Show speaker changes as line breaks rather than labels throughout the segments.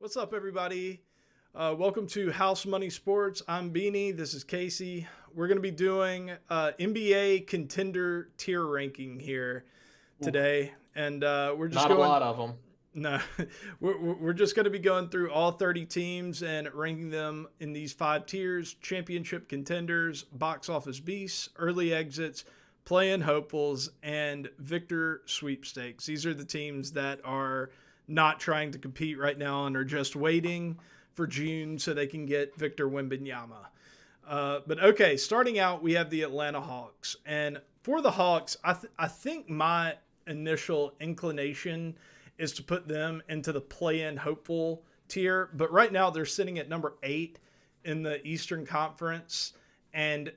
What's up, everybody? Welcome to House Money Sports. I'm Beanie. This is Casey. We're going to be doing NBA contender tier ranking here
Oof,
today, and we're just
not a
going.
lot of them.
No, we're just going to be going through all 30 teams and ranking them in these five tiers: championship contenders, box office beasts, early exits, play-in hopefuls, and victor sweepstakes. These are the teams that are not trying to compete right now and are just waiting for June so they can get Victor Wembanyama. But okay, starting out, we have the Atlanta Hawks. And for the Hawks, I think my initial inclination is to put them into the play-in hopeful tier. But right now, they're sitting at number 8 in the Eastern Conference. And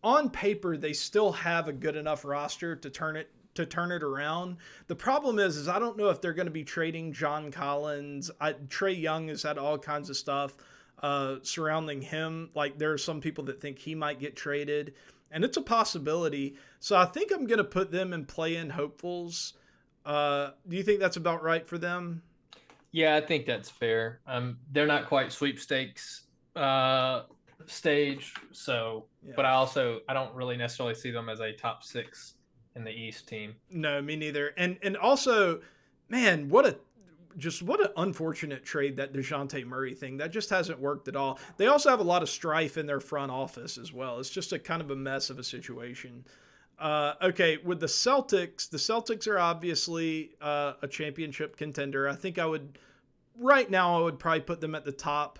on paper, they still have a good enough roster to turn it around. The problem is I don't know if they're going to be trading John Collins. Trae Young has had all kinds of stuff surrounding him. Like there are some people that think he might get traded, and it's a possibility. So I think I'm going to put them in play-in hopefuls. Do you think that's about right for them?
Yeah, I think that's fair. They're not quite sweepstakes stage, so
Yeah.
but I don't really necessarily see them as a top six in the East team.
No, me neither. And also, man, what an unfortunate trade, that DeJounte Murray thing. That just hasn't worked at all. They also have a lot of strife in their front office as well. It's just a kind of a mess of a situation. Okay, with the Celtics are obviously a championship contender. Right now, I would probably put them at the top.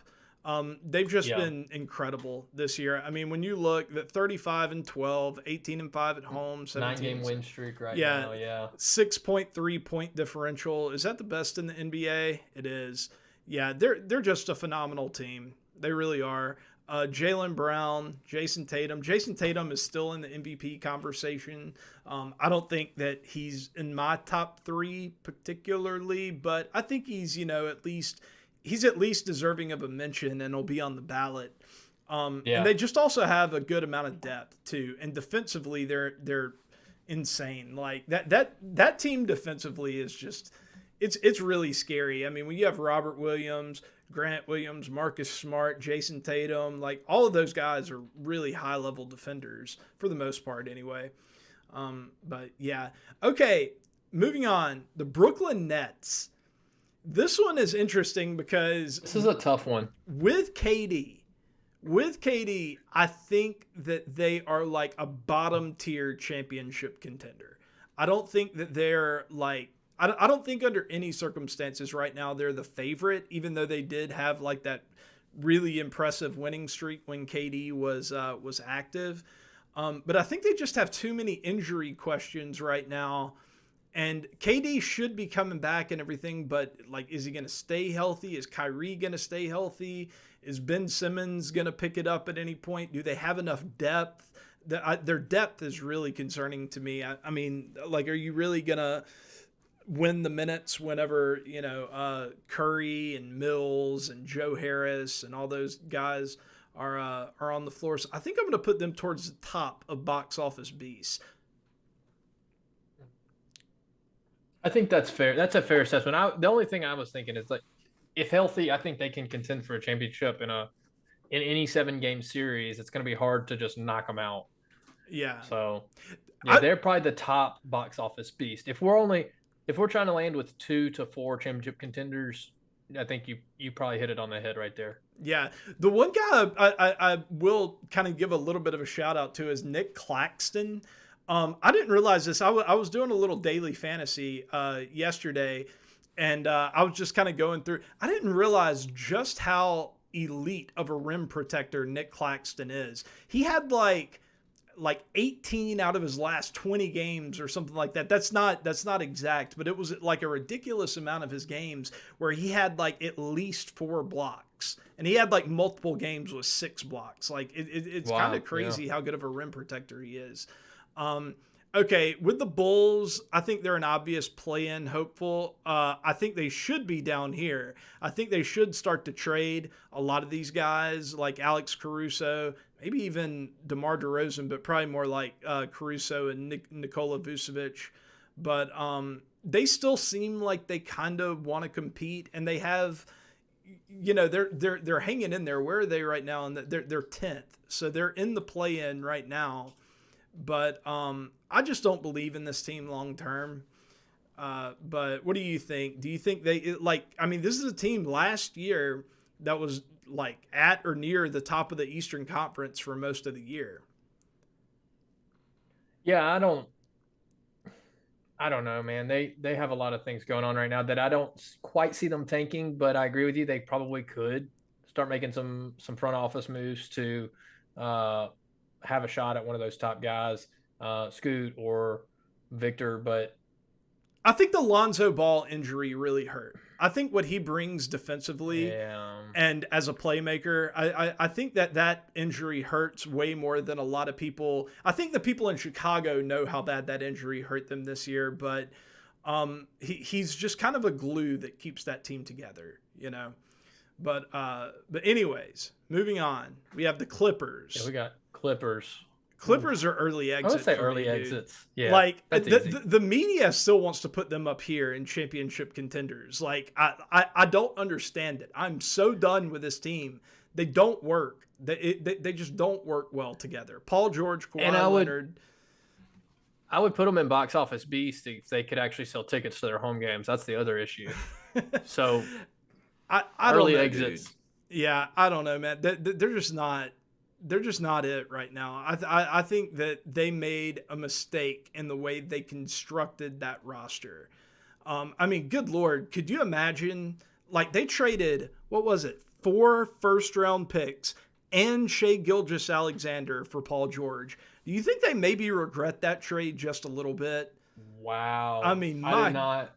They've just
Yeah,
been incredible this year. I mean, when you look at 35 and 12, 18 and 5 at home,
9 game
17.
win streak right
Yeah,
now. Yeah,
6.3 point differential. Is that the best in the NBA? It is. Yeah, they're just a phenomenal team. They really are. Jaylen Brown, Jason Tatum. Jason Tatum is still in the MVP conversation. I don't think that he's in my top three particularly, but I think he's at least deserving of a mention and will be on the ballot. And
yeah.
they just also have a good amount of depth too. And defensively, they're insane. Like that team defensively is just it's really scary. I mean, when you have Robert Williams, Grant Williams, Marcus Smart, Jason Tatum, like all of those guys are really high level defenders for the most part anyway. But yeah. Okay, moving on. The Brooklyn Nets. This one is interesting because
This is a tough one.
with KD, I think that they are like a bottom tier championship contender. I don't think that they're like, I don't think under any circumstances right now they're the favorite, even though they did have like that really impressive winning streak when KD was active. But I think they just have too many injury questions right now, and KD should be coming back and everything, but like, is he going to stay healthy? Is Kyrie going to stay healthy? Is Ben Simmons going to pick it up at any point? Do they have enough depth? Their depth is really concerning to me. I mean, like, are you really going to win the minutes whenever, Curry and Mills and Joe Harris and all those guys are on the floor? So I think I'm going to put them towards the top of box office beasts.
I think that's fair. That's a fair assessment. The only thing I was thinking is like, if healthy, I think they can contend for a championship in any 7 game series. It's going to be hard to just knock them out.
Yeah.
So, yeah,
I,
they're probably the top box office beast. If we're trying to land with 2 to 4 championship contenders, I think you probably hit it on the head right there.
Yeah, the one guy I will kind of give a little bit of a shout out to is Nick Claxton. I didn't realize this. I was doing a little daily fantasy yesterday, and I was just kind of going through. I didn't realize just how elite of a rim protector Nick Claxton is. He had like 18 out of his last 20 games or something like that. That's not exact, but it was like a ridiculous amount of his games where he had like at least 4 blocks, and he had like multiple games with 6 blocks. Like it's kind
Wow.
of
Yeah.
crazy how good of a rim protector he is. Um, okay, with the Bulls, I think they're an obvious play-in hopeful. I think they should be down here. I think they should start to trade a lot of these guys like Alex Caruso, maybe even DeMar DeRozan, but probably more like Caruso and Nikola Vucevic. But they still seem like they kind of want to compete, and they have they're hanging in there. Where are they right now? And they're 10th, so they're in the play-in right now. But I just don't believe in this team long term. But what do you think? Do you think this is a team last year that was like at or near the top of the Eastern Conference for most of the year.
Yeah, I don't know, man. They have a lot of things going on right now that I don't quite see them tanking, but I agree with you. They probably could start making some front office moves to uh, have a shot at one of those top guys, Scoot or Victor. But
I think the Lonzo Ball injury really hurt. I think what he brings defensively
yeah,
and as a playmaker, I think that injury hurts way more than a lot of people. I think the people in Chicago know how bad that injury hurt them this year, but he's just kind of a glue that keeps that team together, you know. But anyways, moving on, we have the Clippers.
yeah, we got Clippers.
Clippers are early exits.
I would say early exits. Yeah,
like the media still wants to put them up here in championship contenders. Like I don't understand it. I'm so done with this team. They don't work. They just don't work well together. Paul George, Kawhi Leonard.
I would put them in box office beast if they could actually sell tickets to their home games. That's the other issue. So
I
early
don't know,
exits.
Dude. Yeah, I don't know, man. They're just not. They're just not it right now. I think that they made a mistake in the way they constructed that roster. I mean, good Lord, could you imagine? Like they traded, what was it, 4 first-round picks and Shai Gilgeous-Alexander for Paul George. Do you think they maybe regret that trade just a little bit?
Wow.
I mean,
I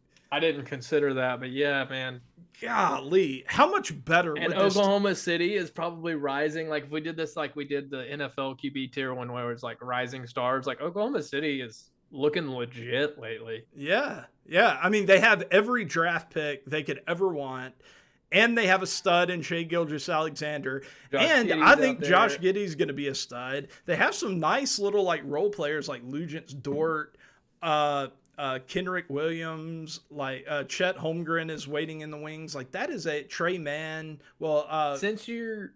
didn't consider that, but yeah, man.
Golly, how much better
and
would
Oklahoma City is probably rising. Like if we did this like we did the NFL QB tier one where it's like rising stars, like Oklahoma City is looking legit lately.
Yeah. I mean, they have every draft pick they could ever want, and they have a stud in Shai Gilgeous-Alexander. And I think Josh Giddey's going to be a stud. They have some nice little like role players like Luguentz Dort, Kenrick Williams, like Chet Holmgren is waiting in the wings. Like that is a Trey Mann. Well,
since we're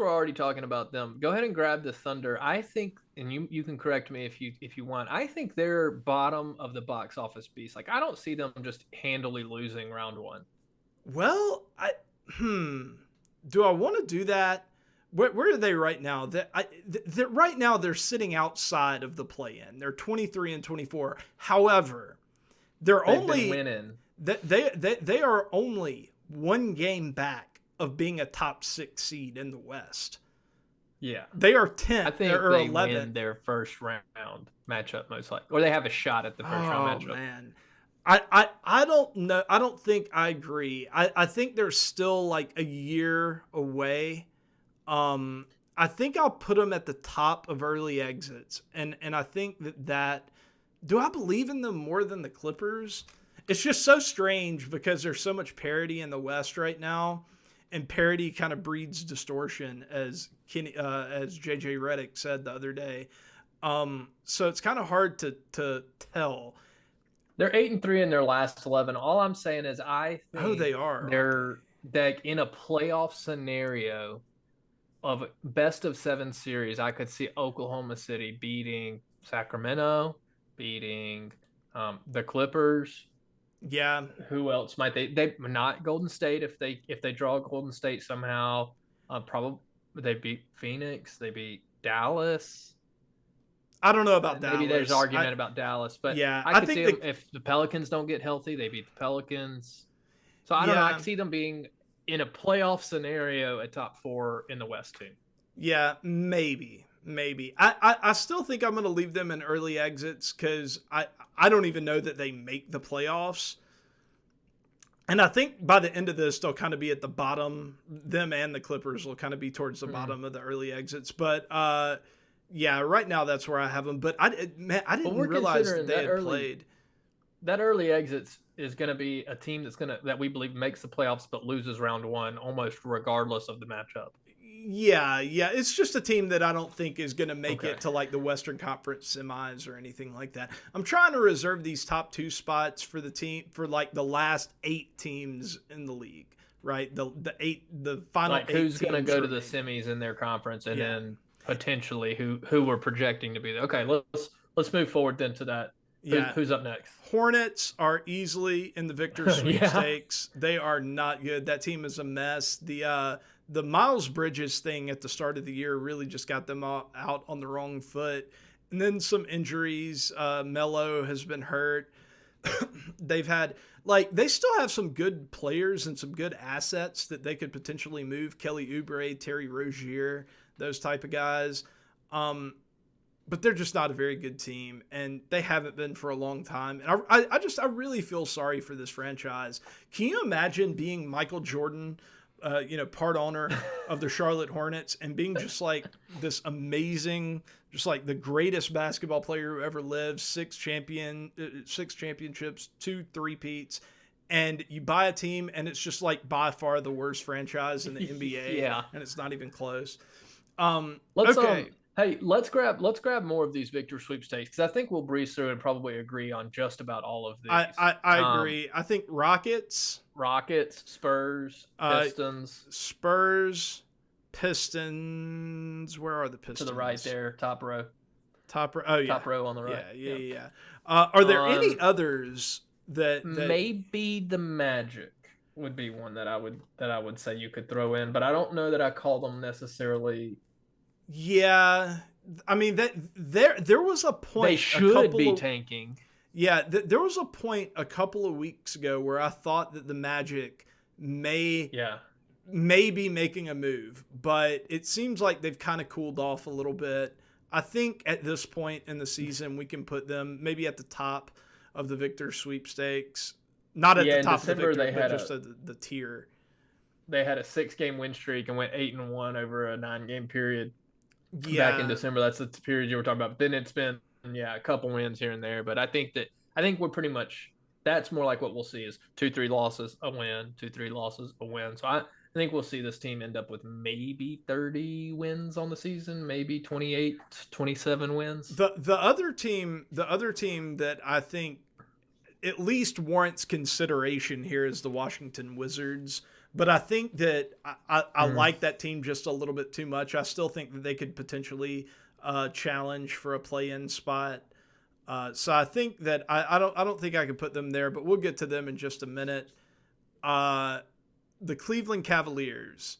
already talking about them, go ahead and grab the Thunder. I think, and you can correct me if you want. I think they're bottom of the box office beast. Like I don't see them just handily losing round one.
Well, do I want to do that? Where are they right now? Right now they're sitting outside of the play-in. They're 23-24. However, they've only
winning.
They are only 1 game back of being a top 6 seed in the West.
Yeah,
they are 10th.
I think
they
11th. Win their first round matchup most likely, or they have a shot at the first round matchup. Man.
I don't know. I don't think I agree. I think they're still like a year away. I think I'll put them at the top of early exits. And I think that do I believe in them more than the Clippers? It's just so strange because there's so much parity in the West right now, and parity kind of breeds distortion, as JJ Redick said the other day. So it's kind of hard to tell.
They're 8-3 in their last 11. All I'm saying is I think
they are.
They're like in a playoff scenario of best of 7 series. I could see Oklahoma City beating Sacramento, beating the Clippers.
Yeah.
Who else might they not Golden State if they draw Golden State somehow. Probably they beat Phoenix. They beat Dallas.
I don't know about Dallas.
Maybe there's argument about Dallas, but
yeah,
I could see them if the Pelicans don't get healthy, they beat the Pelicans. So I don't know. I can see them being in a playoff scenario at top 4 in the West too.
Yeah, maybe. I still think I'm going to leave them in early exits because I don't even know that they make the playoffs. And I think by the end of this, they'll kind of be at the bottom. Them and the Clippers will kind of be towards the bottom of the early exits. But yeah, right now that's where I have them. But I didn't realize that they had played.
That early exits is going to be a team that we believe makes the playoffs but loses round 1 almost regardless of the matchup.
Yeah, it's just a team that I don't think is going to make it to like the Western Conference semis or anything like that. I'm trying to reserve these top 2 spots for the team for like the last 8 teams in the league right? The final
Like
8
who's going to
teams
go to the
remaining.
semis in their conference, and
Yeah.
then potentially who we're projecting to be there. Okay, let's move forward then to that.
Yeah.
Who's up next?
Hornets are easily in the victor
Yeah.
sweepstakes. They are not good. That team is a mess. The Miles Bridges thing at the start of the year really just got them out on the wrong foot. And then some injuries. Melo has been hurt. They've had they still have some good players and some good assets that they could potentially move. Kelly Oubre, Terry Rozier, those type of guys. But they're just not a very good team, and they haven't been for a long time. And I really feel sorry for this franchise. Can you imagine being Michael Jordan, part owner of the Charlotte Hornets, and being just like this amazing, just like the greatest basketball player who ever lived, 6 championships, 2 three-peats, and you buy a team, and it's just like by far the worst franchise in the NBA,
Yeah.
and it's not even close.
Okay. Hey, let's grab more of these victor sweepstakes because I think we'll breeze through and probably agree on just about all of these.
I agree. I think Rockets,
Spurs,
Pistons. Where are the Pistons?
To the right there, top row.
Oh yeah,
top row on the right.
Yeah. Are there any others that
maybe the Magic would be one that I would say you could throw in, but I don't know that I call them necessarily.
Yeah, I mean that there was a point
they should be tanking.
Yeah, there was a point a couple of weeks ago where I thought that the Magic may be making a move, but it seems like they've kind of cooled off a little bit. I think at this point in the season we can put them maybe at the top of the victor sweepstakes, not at the top of the victor, but just the tier.
They had a 6-game win streak and went 8-1 over a 9-game period. Back in December. That's the period you were talking about. But then it's been a couple wins here and there. But I think we're pretty much, that's more like what we'll see is 2-3 losses, a win, 2-3 losses, a win. So I think we'll see this team end up with maybe 30 wins on the season, maybe 28, 27 wins.
The other team that I think at least warrants consideration here is the Washington Wizards. But I think that I like that team just a little bit too much. I still think that they could potentially challenge for a play-in spot. So I think that I don't think I could put them there, but we'll get to them in just a minute. The Cleveland Cavaliers.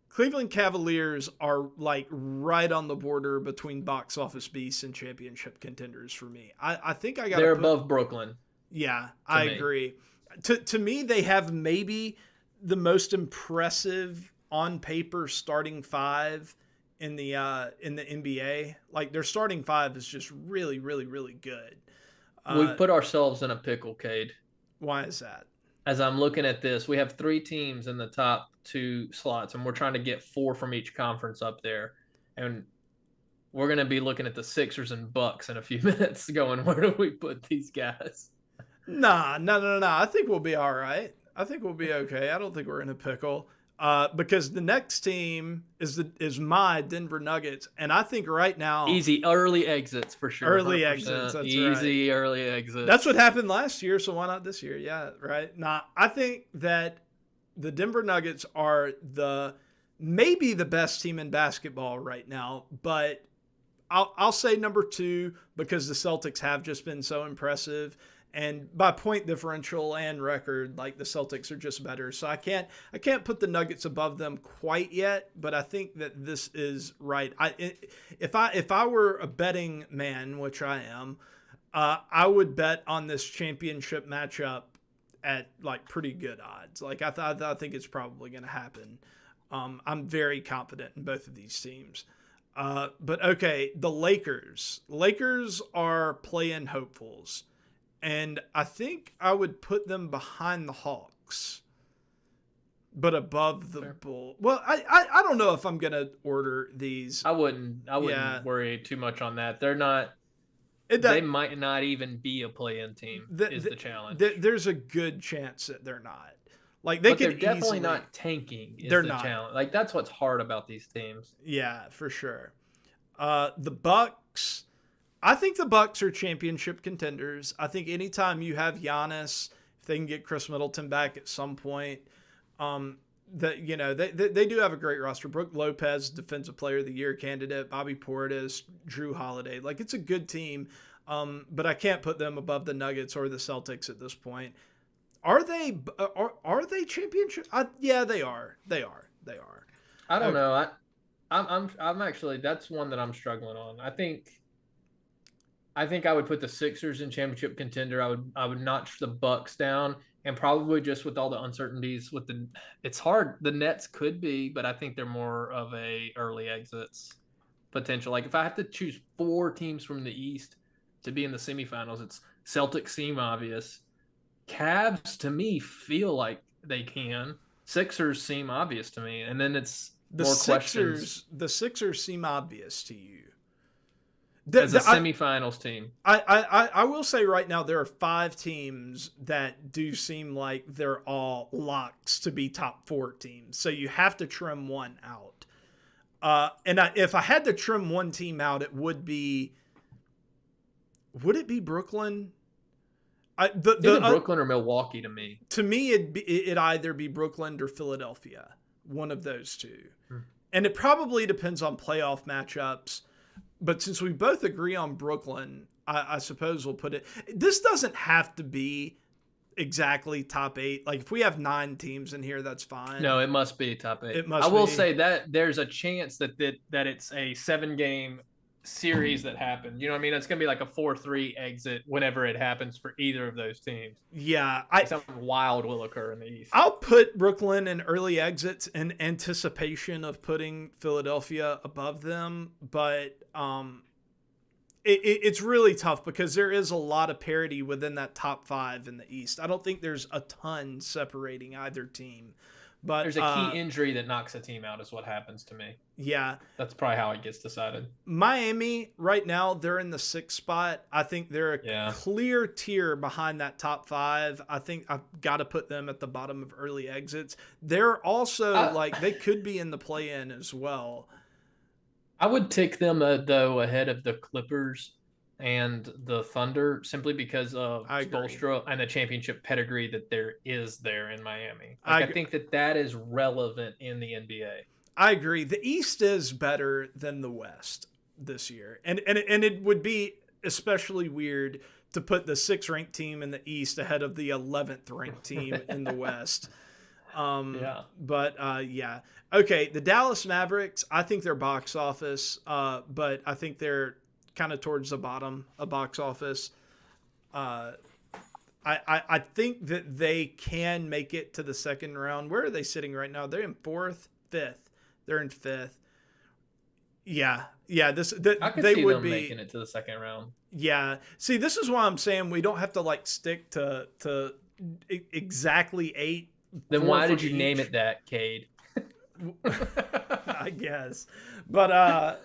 Cleveland Cavaliers are like right on the border between box office beasts and championship contenders for me. I think I got.
They're above Brooklyn.
Yeah, I agree. To me, they have maybe the most impressive on paper starting 5 in the NBA. Like their starting 5 is just really, really, really good.
We've put ourselves in a pickle, Cade.
Why is that?
As I'm looking at this, we have 3 teams in the top 2 slots, and we're trying to get 4 from each conference up there. And we're going to be looking at the Sixers and Bucks in a few minutes going, where do we put these guys?
Nah. I think we'll be all right. I think we'll be okay. I don't think we're in a pickle because the next team is my Denver Nuggets, and I think right now
easy early exits for sure.
Early exits, that's
easy
right.
Early exits.
That's what happened last year, so why not this year? Yeah, right. Nah, I think that the Denver Nuggets are maybe the best team in basketball right now, but I'll say number 2 because the Celtics have just been so impressive. And by point differential and record, like the Celtics are just better. So I can't put the Nuggets above them quite yet, but I think that this is right. If I were a betting man, which I am, I would bet on this championship matchup at like pretty good odds. Like I think it's probably going to happen. I'm very confident in both of these teams. But okay, the Lakers. Lakers are play-in hopefuls. And I think I would put them behind the Hawks, but above the Bulls. Well, I don't know if I'm gonna order these.
I wouldn't worry too much on that. They're not. They might not even be a play-in team. Is the challenge?
There's a good chance that they're not. Like they're
definitely not tanking. They're not. Challenge. Like that's what's hard about these teams.
Yeah, for sure. The Bucks. I think the Bucks are championship contenders. I think anytime you have Giannis, if they can get Chris Middleton back at some point, That they do have a great roster. Brooke Lopez, Defensive Player of the Year candidate. Bobby Portis, Drew Holiday. Like, it's a good team, but I can't put them above the Nuggets or the Celtics at this point. Are they championship? Yeah, they are. They are.
I don't know. I'm actually, that's one that I'm struggling on. I think I would put the Sixers in championship contender. I would notch the Bucks down, and probably just with all the uncertainties with it's hard. The Nets could be, but I think they're more of a early exits potential. Like, if I have to choose 4 teams from the East to be in the semifinals, it's Celtics seem obvious. Cavs to me feel like they can. Sixers seem obvious to me, and then it's more questions.
The Sixers seem obvious to you.
As a semifinals team.
I will say right now there are 5 teams that do seem like they're all locks to be top 4 teams. So you have to trim one out. If I had to trim one team out, would it be Brooklyn?
Brooklyn or Milwaukee to me.
To me, it'd either be Brooklyn or Philadelphia. One of those two. And it probably depends on playoff matchups. But since we both agree on Brooklyn, I suppose we'll put it. This doesn't have to be exactly top 8. Like, if we have 9 teams in here, that's fine.
No, it must be top 8.
I
will say that there's a chance that it's a 7-game series that happened. You know what I mean? It's going to be like a 4-3 exit whenever it happens for either of those teams.
Yeah.
Something wild will occur in the East.
I'll put Brooklyn in early exits in anticipation of putting Philadelphia above them, but it's really tough because there is a lot of parity within that top 5 in the East. I don't think there's a ton separating either team. But
there's a key injury that knocks a team out is what happens to me.
Yeah.
That's probably how it gets decided.
Miami, right now, they're in the 6th spot. I think they're a clear tier behind that top 5. I think I've got to put them at the bottom of early exits. They're also, they could be in the play-in as well.
I would tick them, though, ahead of the Clippers and the Thunder, simply because of Spoelstra and the championship pedigree that there is there in Miami. I think that is relevant in the NBA.
I agree. The East is better than the West this year. And it would be especially weird to put the 6th ranked team in the East ahead of the 11th ranked team in the West. But okay, the Dallas Mavericks, I think they're box office, but I think they're kind of towards the bottom of box office. I think that they can make it to the second round. Where are they sitting right now? They're in 4th, 5th. They're in 5th. Yeah.
I could see them making it to the second round.
Yeah. See, this is why I'm saying we don't have to stick to exactly 8.
Then why did you name it that, Cade?
I guess. But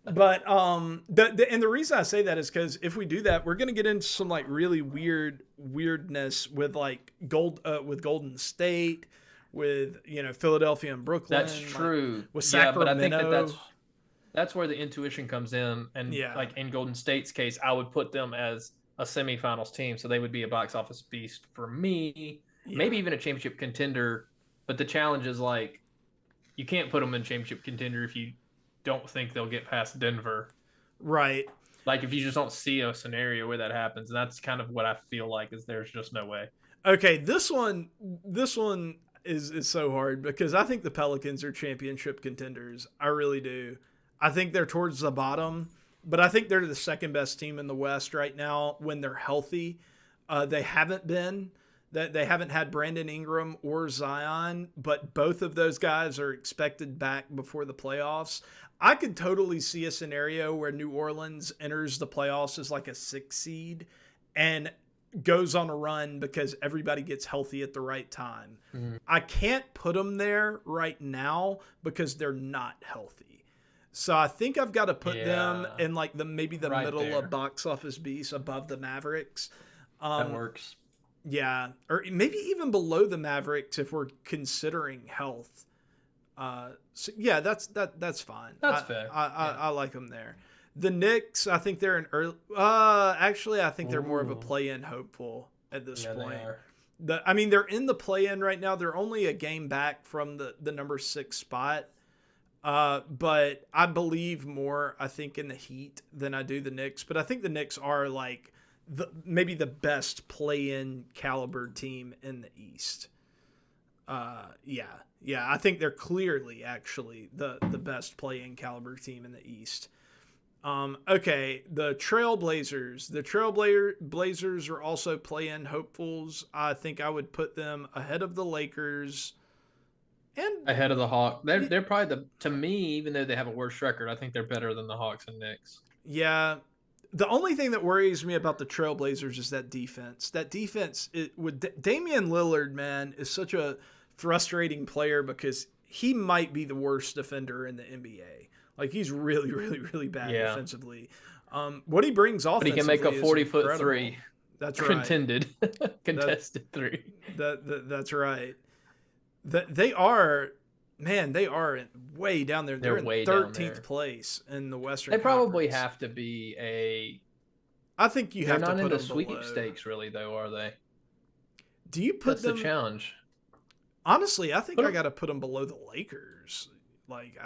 the reason I say that is because if we do that, we're gonna get into some really weirdness with with Golden State, with Philadelphia and Brooklyn.
That's true.
With Sacramento.
But I think that's where the intuition comes in, and in Golden State's case, I would put them as a semifinals team, so they would be a box office beast for me. Yeah. Maybe even a championship contender, but the challenge is you can't put them in championship contender if you don't think they'll get past Denver.
Right.
If you just don't see a scenario where that happens, and that's kind of what I feel like is there's just no way.
Okay, this one is so hard because I think the Pelicans are championship contenders. I really do. I think they're towards the bottom, but I think they're the second best team in the West right now when they're healthy. They haven't been. They haven't had Brandon Ingram or Zion, but both of those guys are expected back before the playoffs. I could totally see a scenario where New Orleans enters the playoffs as a 6 seed and goes on a run because everybody gets healthy at the right time. Mm-hmm. I can't put them there right now because they're not healthy. So I think I've got to put them in maybe the right middle there of box office beast above the Mavericks.
That works.
Yeah, or maybe even below the Mavericks if we're considering health. So yeah, that's fine.
That's fair.
I like them there. The Knicks, I think they're an early. Actually, I think they're more of a play-in hopeful at this point. They are. I mean, they're in the play-in right now. They're only a game back from the number 6 spot. But I believe more, I think, in the Heat than I do the Knicks. But I think the Knicks are like maybe the best play-in caliber team in the East. Yeah. I think they're clearly actually the best play-in caliber team in the East. Okay, the Trailblazers. The Trailblazers are also play-in hopefuls. I think I would put them ahead of the Lakers. And
Ahead of the Hawks. They're probably to me, even though they have a worse record, I think they're better than the Hawks and Knicks.
yeah, the only thing that worries me about the Trailblazers is that defense. That defense with Damian Lillard, man, is such a frustrating player because he might be the worst defender in the NBA. Like he's really, really, really bad defensively. What he brings offensively,
but he can make a 40-foot three.
That's right.
Contested three.
That's right. They are, man, they are way down there. They're in
way
13th place in the Western
They probably
Conference.
have to be a.
I think you have to put them
They're not in the
below.
sweepstakes, really, though, are they?
Do you put them?
That's the challenge.
Honestly, I think I got to put them below the Lakers. Like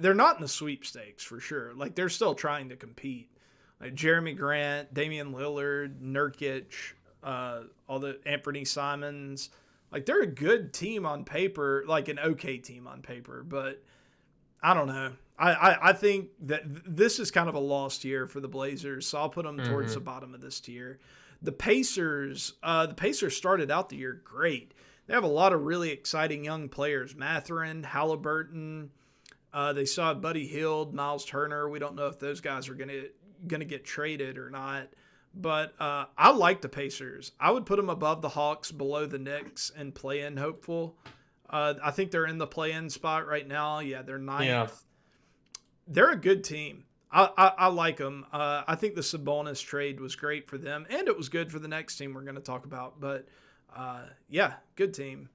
they're not in the sweepstakes for sure. Like they're still trying to compete. Like Jeremy Grant, Damian Lillard, Nurkic, all the Anthony Simons. Like they're a good team on paper, like an okay team on paper, but I don't know. I think that this is kind of a lost year for the Blazers, so I'll put them towards the bottom of this tier. The Pacers started out the year great. They have a lot of really exciting young players: Mathurin, Halliburton. They saw Buddy Hield, Miles Turner. We don't know if those guys are gonna get traded or not. But I like the Pacers. I would put them above the Hawks, below the Knicks, and play-in hopeful. I think they're in the play-in spot right now. Yeah, they're 9th. Yeah. They're a good team. I like them. I think the Sabonis trade was great for them, and it was good for the next team we're going to talk about. But yeah, good team.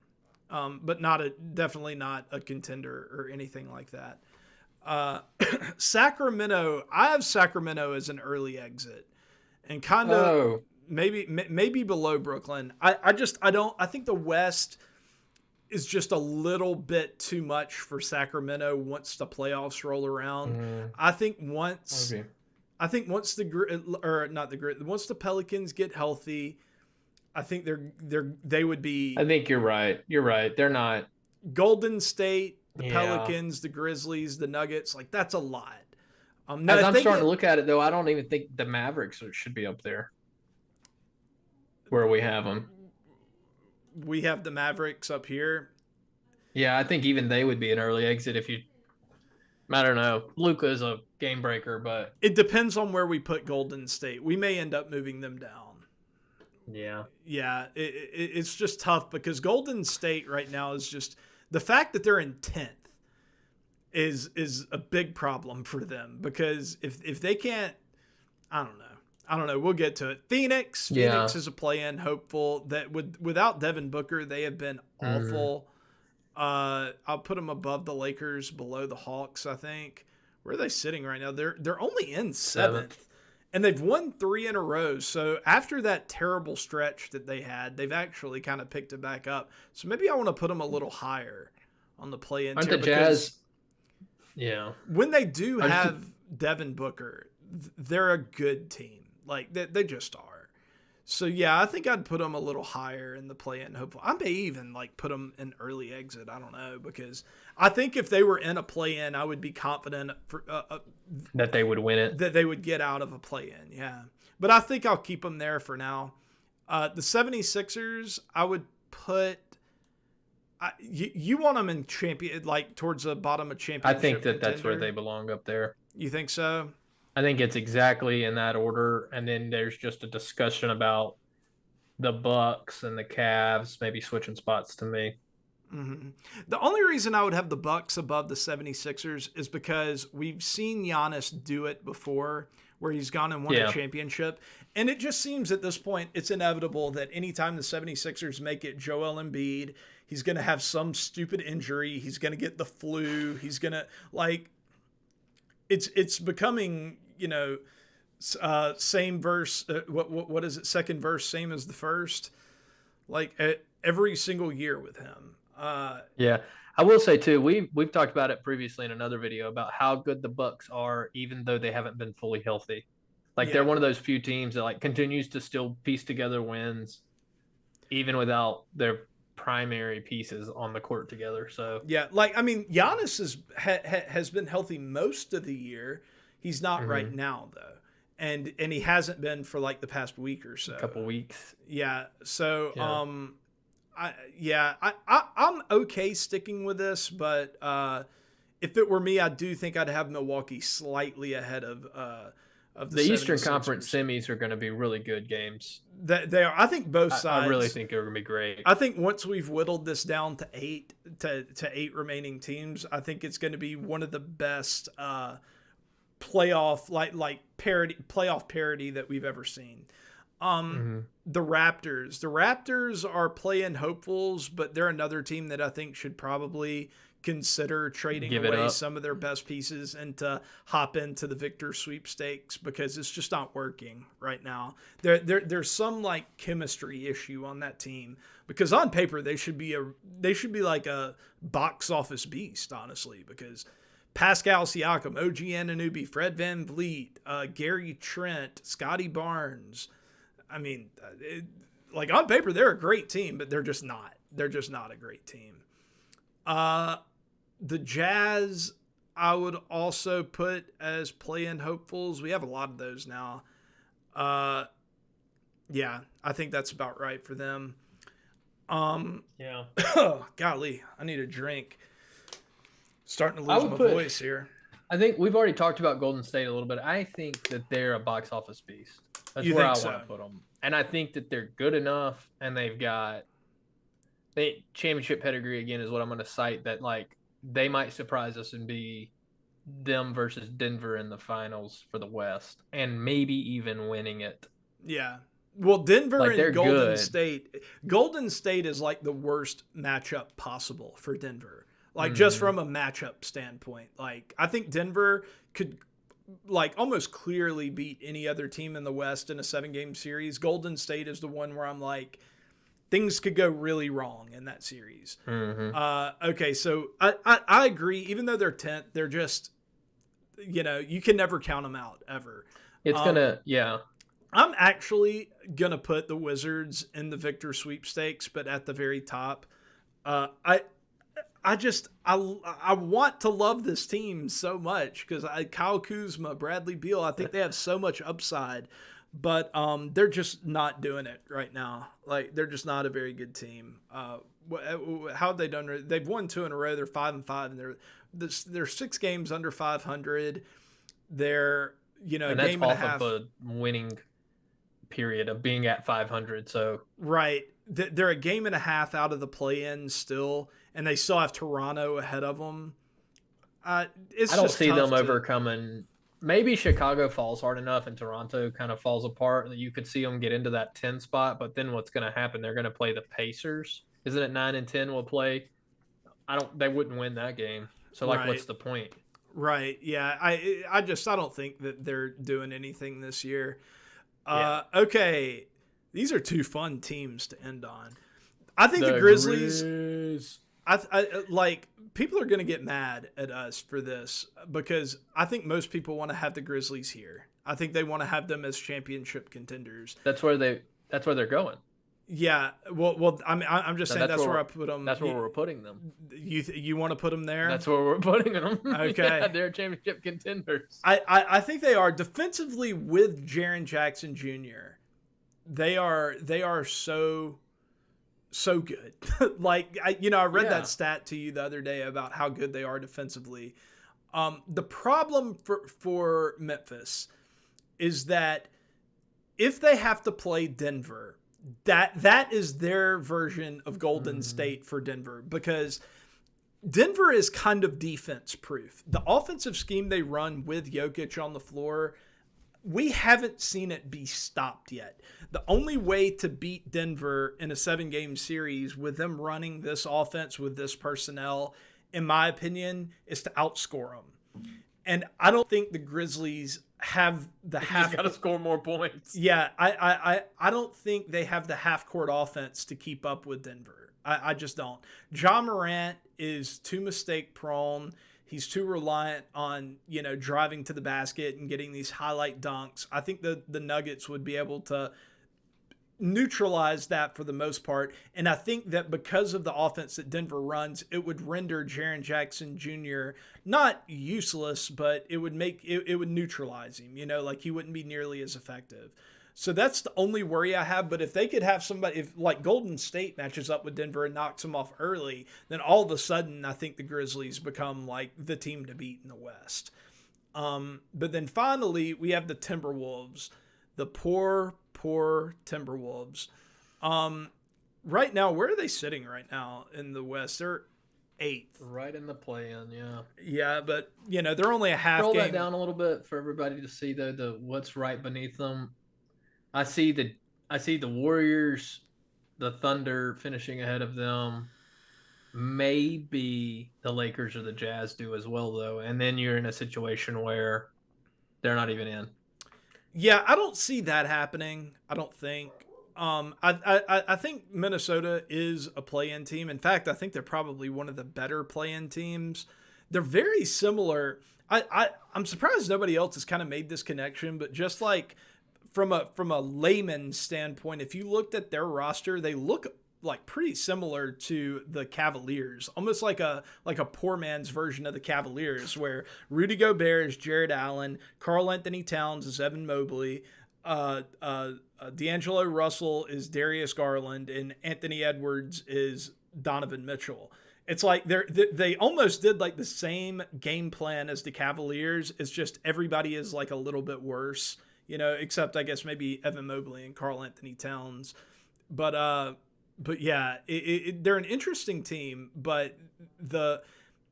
But definitely not a contender or anything like that. Sacramento. I have Sacramento as an early exit. And kind of maybe below Brooklyn. I think the West is just a little bit too much for Sacramento once the playoffs roll around. I think once once the Pelicans get healthy, I think they would be.
I think you're right. You're right. They're not
Golden State, the Pelicans, the Grizzlies, the Nuggets. Like that's a lot.
Now, as I'm starting to look at it, though, I don't even think the Mavericks should be up there where we have them.
We have the Mavericks up here.
Yeah, I think even they would be an early exit if you – I don't know. Luka is a game breaker, but –
it depends on where we put Golden State. We may end up moving them down.
Yeah.
Yeah, it's just tough because Golden State right now is just – the fact that they're in 10th is a big problem for them because if they can't, I don't know. We'll get to it. Phoenix is a play-in hopeful that without Devin Booker, they have been awful. I'll put them above the Lakers, below the Hawks, I think. Where are they sitting right now? They're only in 7th. And they've won 3 in a row. So after that terrible stretch that they had, they've actually kind of picked it back up. So maybe I want to put them a little higher on the play-in tier.
Aren't the Jazz? Yeah.
When they do have Devin Booker, they're a good team. Like, they just are. So, yeah, I think I'd put them a little higher in the play-in. Hopefully, I may even, put them in early exit. I don't know. Because I think if they were in a play-in, I would be confident
that they would win it.
That they would get out of a play-in, yeah. But I think I'll keep them there for now. The 76ers, I would put... You want them in towards the bottom of championship.
I think that's where they belong up there.
You think so?
I think it's exactly in that order, and then there's just a discussion about the Bucks and the Cavs maybe switching spots to me.
Mm-hmm. The only reason I would have the Bucks above the 76ers is because we've seen Giannis do it before, where he's gone and won a championship, and it just seems at this point it's inevitable that anytime the 76ers make it Joel Embiid, he's going to have some stupid injury. He's going to get the flu. He's going to it's becoming, same verse. What is it? Second verse, same as the first. like every single year with him.
Yeah. I will say too, we've talked about it previously in another video about how good the Bucks are, even though they haven't been fully healthy. Like they're
Yeah.
one of those few teams that like continues to still piece together wins, even without their primary pieces on the court together. So
Yeah, like I mean, Giannis has been healthy most of the year. He's not right now though, and he hasn't been for like the past week or so.
a couple weeks.
Yeah. So
Yeah.
I'm okay sticking with this, but if it were me, I do think I'd have Milwaukee slightly ahead of
The Eastern
76ers.
Conference semis are going to be really good games.
That they are. I think both sides.
I really think they're going to be great.
I think once we've whittled this down to eight remaining teams, I think it's going to be one of the best playoff parity that we've ever seen. The Raptors are playing hopefuls, but they're another team that I think should probably consider trading away some of their best pieces and to hop into the Victor sweepstakes because it's just not working right now. There's some like chemistry issue on that team because on paper they should be like a box office beast, honestly, because Pascal Siakam, OG Anunoby, Fred VanVleet, Gary Trent, Scotty Barnes. I mean, like on paper they're a great team, but they're just not. They're just not a great team. The Jazz, I would also put as play-in hopefuls. We have a lot of those now. Yeah, I think that's about right for them.
Yeah.
Golly, I need a drink. Starting to lose my voice here.
I think we've already talked about Golden State a little bit. I think that they're a box office beast. That's where I want to put them. And I think that they're good enough, and they've got championship pedigree again is what I'm going to cite, that like they might surprise us and be them versus Denver in the finals for the West and maybe even winning it.
Yeah. Well, Denver
like
and Golden State. Golden State is like the worst matchup possible for Denver. Like just from a matchup standpoint. Like I think Denver could like almost clearly beat any other team in the West in a 7-game series. Golden State is the one where I'm like, things could go really wrong in that series. Okay, so I agree. Even though they're 10th, they're just, you can never count them out ever.
It's
I'm actually gonna put the Wizards in the Victor sweepstakes, but at the very top. I want to love this team so much because Kyle Kuzma, Bradley Beal, I think they have so much upside. But they're just not doing it right now. Like they're just not a very good team. How have they done? They've won 2 in a row. They're 5-5, and they're 6 games under 500. They're
and that's game and a half of a winning period of being at 500. So
right, they're a game and a half out of the play-in still, and they still have Toronto ahead of them. I don't
see them overcoming. Maybe Chicago falls hard enough and Toronto kind of falls apart that you could see them get into that 10 spot. But then what's going to happen? They're going to play the Pacers. Isn't it 9 and 10 will play? They wouldn't win that game. So like, what's the point?
Right. Yeah. I don't think that they're doing anything this year. Okay. These are 2 fun teams to end on. I think the Grizzlies. I like people are going to get mad at us for this because I think most people want to have the Grizzlies here. I think they want to have them as championship contenders.
That's where they're going.
Yeah. Well, I mean, I'm just saying that's where I put them.
That's where we're putting them.
You want to put them there?
That's where we're putting them.
Okay.
Yeah, they're championship contenders.
I think they are defensively with Jaren Jackson Jr. They are so good. Like I read that stat to you the other day about how good they are defensively. The problem for Memphis is that if they have to play Denver, that is their version of Golden State for Denver, because Denver is kind of defense proof. The offensive scheme they run with Jokic on the floor, we haven't seen it be stopped yet. The only way to beat Denver in a 7-game series with them running this offense with this personnel, in my opinion, is to outscore them. And I don't think the Grizzlies have the
You
half.
just got to score more points.
Yeah, I don't think they have the half court offense to keep up with Denver. I just don't. Ja Morant is too mistake prone. He's too reliant on, driving to the basket and getting these highlight dunks. I think the Nuggets would be able to neutralize that for the most part. And I think that because of the offense that Denver runs, it would render Jaren Jackson Jr. not useless, but it would neutralize him, like he wouldn't be nearly as effective. So that's the only worry I have. But if they could have somebody, if like Golden State matches up with Denver and knocks them off early, then all of a sudden I think the Grizzlies become like the team to beat in the West. But then finally we have the Timberwolves, the poor Timberwolves. Right now, where are they sitting right now in the West? They're 8th.
Right in the play-in, yeah.
Yeah, but they're only a half
Scroll
game.
that down a little bit for everybody to see the what's right beneath them. I see the Warriors, the Thunder finishing ahead of them. Maybe the Lakers or the Jazz do as well, though. And then you're in a situation where they're not even in.
Yeah, I don't see that happening. I don't think. I think Minnesota is a play-in team. In fact, I think they're probably one of the better play-in teams. They're very similar. I'm surprised nobody else has kind of made this connection, but just like from a layman standpoint, if you looked at their roster, they look like pretty similar to the Cavaliers, almost like a poor man's version of the Cavaliers, where Rudy Gobert is Jared Allen, Karl Anthony Towns is Evan Mobley, D'Angelo Russell is Darius Garland, and Anthony Edwards is Donovan Mitchell. It's like they almost did like the same game plan as the Cavaliers. It's just everybody is like a little bit worse, except I guess maybe Evan Mobley and Karl Anthony Towns. But yeah, they're an interesting team, but the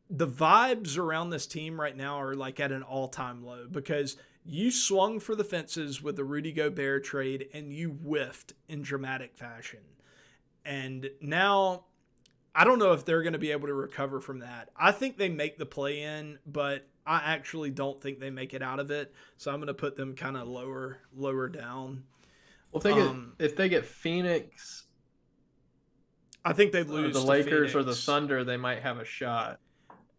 vibes around this team right now are like at an all-time low because you swung for the fences with the Rudy Gobert trade and you whiffed in dramatic fashion. And now I don't know if they're going to be able to recover from that. I think they make the play-in, but I actually don't think they make it out of it. So I'm going to put them kind of lower down.
Well, if they get Phoenix,
I think they lose
the
to
Lakers
Phoenix.
or the Thunder, they might have a shot.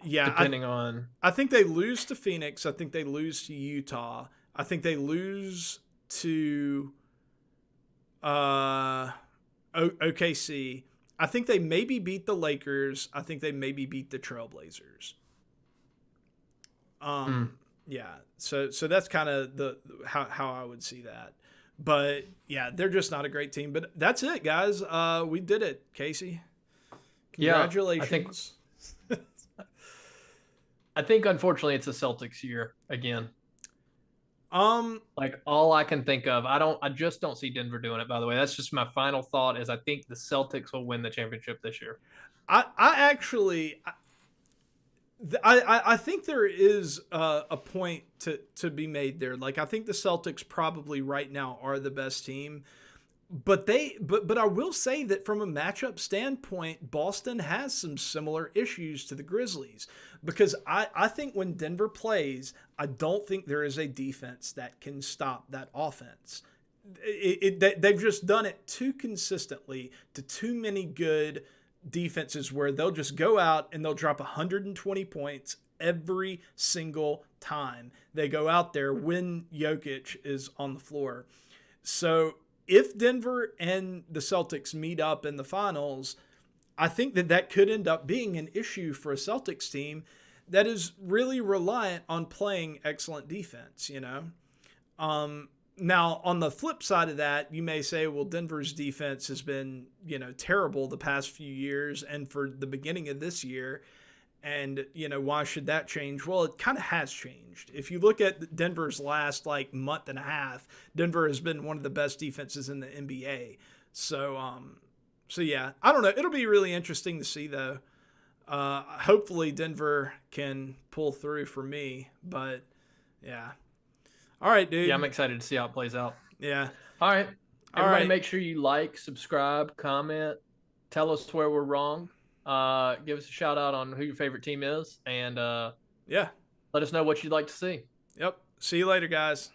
Yeah,
depending on.
I think they lose to Phoenix. I think they lose to Utah. I think they lose to OKC. I think they maybe beat the Lakers. I think they maybe beat the Trailblazers. Yeah. So that's kind of how I would see that. But yeah, they're just not a great team. But that's it, guys. We did it, Casey. Congratulations.
Yeah, I think unfortunately it's a Celtics year again. Like all I can think of, I just don't see Denver doing it, by the way. That's just my final thought is I think the Celtics will win the championship this year.
I think there is a point to be made there. Like I think the Celtics probably right now are the best team. But I will say that from a matchup standpoint, Boston has some similar issues to the Grizzlies because I think when Denver plays, I don't think there is a defense that can stop that offense. They've just done it too consistently to too many good defenses where they'll just go out and they'll drop 120 points every single time they go out there when Jokic is on the floor. So if Denver and the Celtics meet up in the finals, I think that could end up being an issue for a Celtics team that is really reliant on playing excellent defense, Now, on the flip side of that, you may say, well, Denver's defense has been, terrible the past few years and for the beginning of this year. And, why should that change? Well, it kind of has changed. If you look at Denver's last month and a half, Denver has been one of the best defenses in the NBA. So yeah, I don't know. It'll be really interesting to see though. Hopefully Denver can pull through for me, but yeah. All right, dude.
Yeah, I'm excited to see how it plays out.
Yeah.
All right. Everybody make sure you like, subscribe, comment, tell us where we're wrong. Give us a shout out on who your favorite team is, and
yeah,
Let us know what you'd like to see.
Yep. See you later, guys.